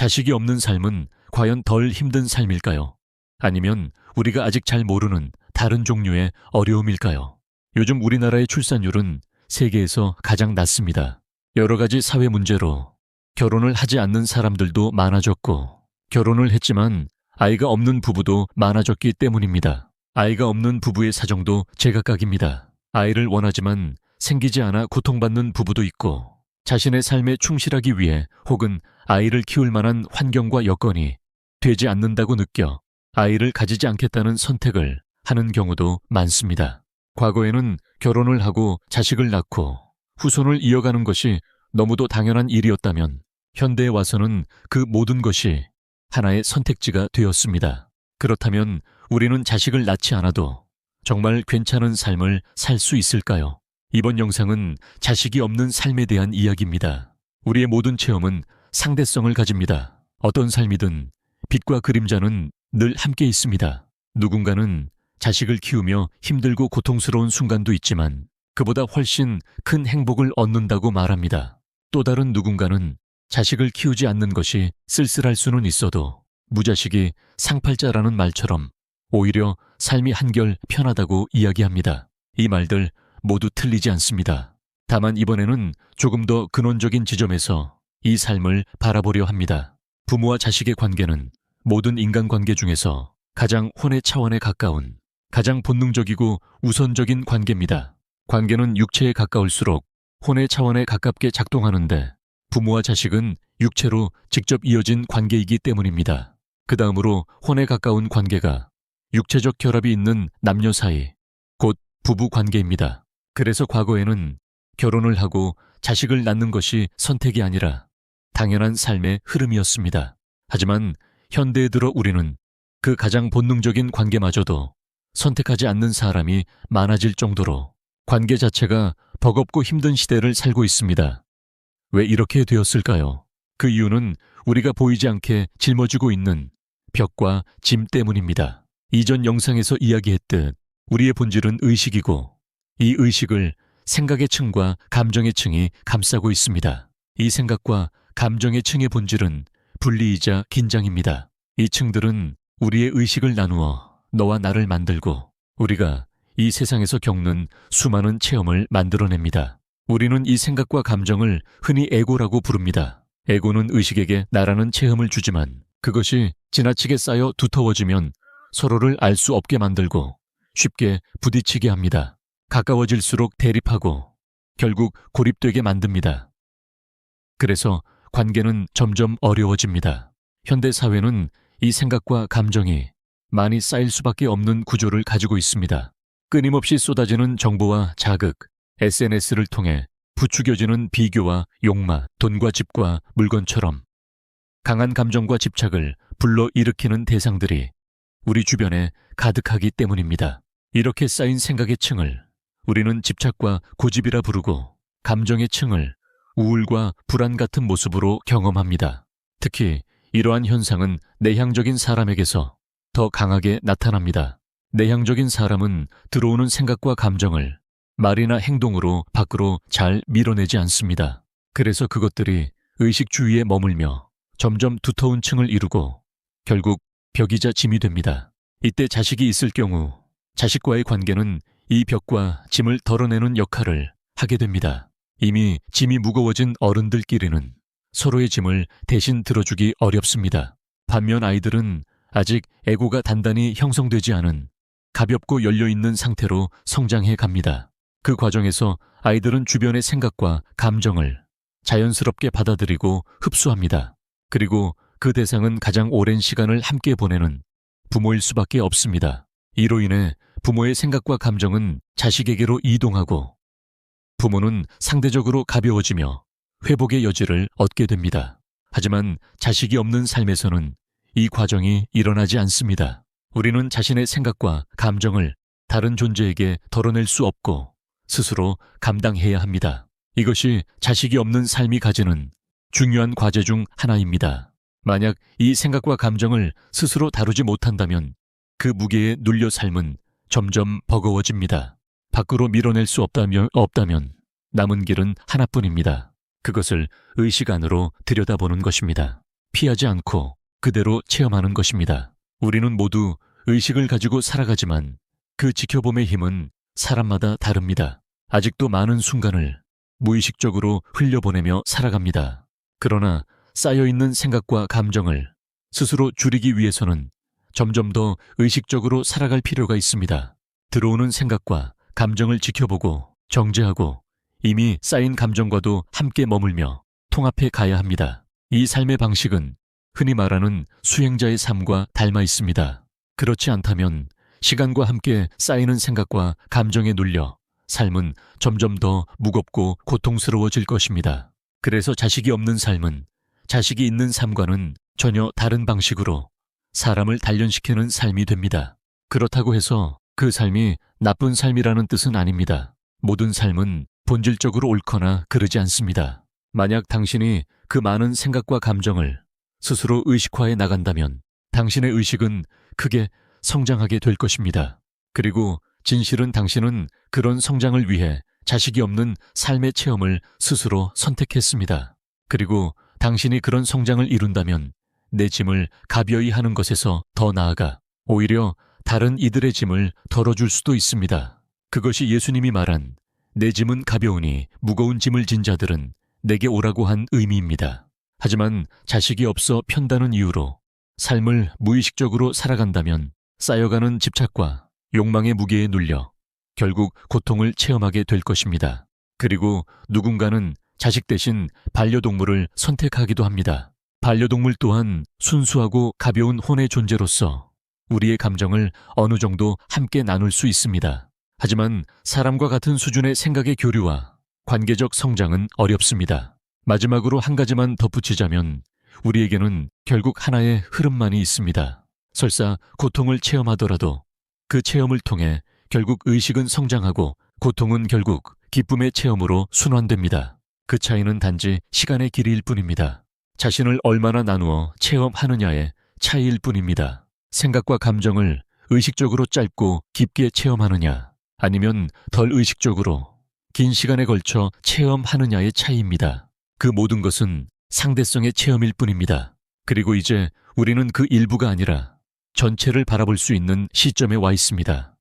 자식이 없는 삶은 과연 덜 힘든 삶일까요? 아니면 우리가 아직 잘 모르는 다른 종류의 어려움일까요? 요즘 우리나라의 출산율은 세계에서 가장 낮습니다. 여러 가지 사회 문제로 결혼을 하지 않는 사람들도 많아졌고, 결혼을 했지만 아이가 없는 부부도 많아졌기 때문입니다. 아이가 없는 부부의 사정도 제각각입니다. 아이를 원하지만 생기지 않아 고통받는 부부도 있고, 자신의 삶에 충실하기 위해 혹은 아이를 키울 만한 환경과 여건이 되지 않는다고 느껴 아이를 가지지 않겠다는 선택을 하는 경우도 많습니다. 과거에는 결혼을 하고 자식을 낳고 후손을 이어가는 것이 너무도 당연한 일이었다면, 현대에 와서는 그 모든 것이 하나의 선택지가 되었습니다. 그렇다면 우리는 자식을 낳지 않아도 정말 괜찮은 삶을 살 수 있을까요? 이번 영상은 자식이 없는 삶에 대한 이야기입니다. 우리의 모든 체험은 상대성을 가집니다. 어떤 삶이든 빛과 그림자는 늘 함께 있습니다. 누군가는 자식을 키우며 힘들고 고통스러운 순간도 있지만 그보다 훨씬 큰 행복을 얻는다고 말합니다. 또 다른 누군가는 자식을 키우지 않는 것이 쓸쓸할 수는 있어도 무자식이 상팔자라는 말처럼 오히려 삶이 한결 편하다고 이야기합니다. 이 말들 모두 틀리지 않습니다. 다만 이번에는 조금 더 근원적인 지점에서 이 삶을 바라보려 합니다. 부모와 자식의 관계는 모든 인간관계 중에서 가장 혼의 차원에 가까운, 가장 본능적이고 우선적인 관계입니다. 관계는 육체에 가까울수록 혼의 차원에 가깝게 작동하는데, 부모와 자식은 육체로 직접 이어진 관계이기 때문입니다. 그 다음으로 혼에 가까운 관계가 육체적 결합이 있는 남녀 사이, 곧 부부 관계입니다. 그래서 과거에는 결혼을 하고 자식을 낳는 것이 선택이 아니라 당연한 삶의 흐름이었습니다. 하지만 현대에 들어 우리는 그 가장 본능적인 관계마저도 선택하지 않는 사람이 많아질 정도로 관계 자체가 버겁고 힘든 시대를 살고 있습니다. 왜 이렇게 되었을까요? 그 이유는 우리가 보이지 않게 짊어지고 있는 벽과 짐 때문입니다. 이전 영상에서 이야기했듯 우리의 본질은 의식이고, 이 의식을 생각의 층과 감정의 층이 감싸고 있습니다. 이 생각과 감정의 층의 본질은 분리이자 긴장입니다. 이 층들은 우리의 의식을 나누어 너와 나를 만들고 우리가 이 세상에서 겪는 수많은 체험을 만들어냅니다. 우리는 이 생각과 감정을 흔히 에고라고 부릅니다. 에고는 의식에게 나라는 체험을 주지만 그것이 지나치게 쌓여 두터워지면 서로를 알 수 없게 만들고 쉽게 부딪히게 합니다. 가까워질수록 대립하고 결국 고립되게 만듭니다. 그래서 관계는 점점 어려워집니다. 현대 사회는 이 생각과 감정이 많이 쌓일 수밖에 없는 구조를 가지고 있습니다. 끊임없이 쏟아지는 정보와 자극, SNS를 통해 부추겨지는 비교와 욕망, 돈과 집과 물건처럼 강한 감정과 집착을 불러일으키는 대상들이 우리 주변에 가득하기 때문입니다. 이렇게 쌓인 생각의 층을 우리는 집착과 고집이라 부르고, 감정의 층을 우울과 불안 같은 모습으로 경험합니다. 특히 이러한 현상은 내향적인 사람에게서 더 강하게 나타납니다. 내향적인 사람은 들어오는 생각과 감정을 말이나 행동으로 밖으로 잘 밀어내지 않습니다. 그래서 그것들이 의식 주위에 머물며 점점 두터운 층을 이루고 결국 벽이자 짐이 됩니다. 이때 자식이 있을 경우 자식과의 관계는 이 벽과 짐을 덜어내는 역할을 하게 됩니다. 이미 짐이 무거워진 어른들끼리는 서로의 짐을 대신 들어주기 어렵습니다. 반면 아이들은 아직 에고가 단단히 형성되지 않은 가볍고 열려있는 상태로 성장해 갑니다. 그 과정에서 아이들은 주변의 생각과 감정을 자연스럽게 받아들이고 흡수합니다. 그리고 그 대상은 가장 오랜 시간을 함께 보내는 부모일 수밖에 없습니다. 이로 인해 부모의 생각과 감정은 자식에게로 이동하고 부모는 상대적으로 가벼워지며 회복의 여지를 얻게 됩니다. 하지만 자식이 없는 삶에서는 이 과정이 일어나지 않습니다. 우리는 자신의 생각과 감정을 다른 존재에게 덜어낼 수 없고 스스로 감당해야 합니다. 이것이 자식이 없는 삶이 가지는 중요한 과제 중 하나입니다. 만약 이 생각과 감정을 스스로 다루지 못한다면 그 무게에 눌려 삶은 점점 버거워집니다. 밖으로 밀어낼 수 없다면 남은 길은 하나뿐입니다. 그것을 의식 안으로 들여다보는 것입니다. 피하지 않고 그대로 체험하는 것입니다. 우리는 모두 의식을 가지고 살아가지만 그 지켜봄의 힘은 사람마다 다릅니다. 아직도 많은 순간을 무의식적으로 흘려보내며 살아갑니다. 그러나 쌓여있는 생각과 감정을 스스로 줄이기 위해서는 점점 더 의식적으로 살아갈 필요가 있습니다. 들어오는 생각과 감정을 지켜보고 정제하고 이미 쌓인 감정과도 함께 머물며 통합해 가야 합니다. 이 삶의 방식은 흔히 말하는 수행자의 삶과 닮아 있습니다. 그렇지 않다면 시간과 함께 쌓이는 생각과 감정에 눌려 삶은 점점 더 무겁고 고통스러워질 것입니다. 그래서 자식이 없는 삶은 자식이 있는 삶과는 전혀 다른 방식으로 사람을 단련시키는 삶이 됩니다. 그렇다고 해서 그 삶이 나쁜 삶이라는 뜻은 아닙니다. 모든 삶은 본질적으로 옳거나 그러지 않습니다. 만약 당신이 그 많은 생각과 감정을 스스로 의식화해 나간다면 당신의 의식은 크게 성장하게 될 것입니다. 그리고 진실은 당신은 그런 성장을 위해 자식이 없는 삶의 체험을 스스로 선택했습니다. 그리고 당신이 그런 성장을 이룬다면 내 짐을 가벼이 하는 것에서 더 나아가 오히려 다른 이들의 짐을 덜어줄 수도 있습니다. 그것이 예수님이 말한 내 짐은 가벼우니 무거운 짐을 진 자들은 내게 오라고 한 의미입니다. 하지만 자식이 없어 편다는 이유로 삶을 무의식적으로 살아간다면 쌓여가는 집착과 욕망의 무게에 눌려 결국 고통을 체험하게 될 것입니다. 그리고 누군가는 자식 대신 반려동물을 선택하기도 합니다. 반려동물 또한 순수하고 가벼운 혼의 존재로서 우리의 감정을 어느 정도 함께 나눌 수 있습니다. 하지만 사람과 같은 수준의 생각의 교류와 관계적 성장은 어렵습니다. 마지막으로 한 가지만 덧붙이자면 우리에게는 결국 하나의 흐름만이 있습니다. 설사 고통을 체험하더라도 그 체험을 통해 결국 의식은 성장하고 고통은 결국 기쁨의 체험으로 순환됩니다. 그 차이는 단지 시간의 길이일 뿐입니다. 자신을 얼마나 나누어 체험하느냐의 차이일 뿐입니다. 생각과 감정을 의식적으로 짧고 깊게 체험하느냐 아니면 덜 의식적으로 긴 시간에 걸쳐 체험하느냐의 차이입니다. 그 모든 것은 상대성의 체험일 뿐입니다. 그리고 이제 우리는 그 일부가 아니라 전체를 바라볼 수 있는 시점에 와 있습니다.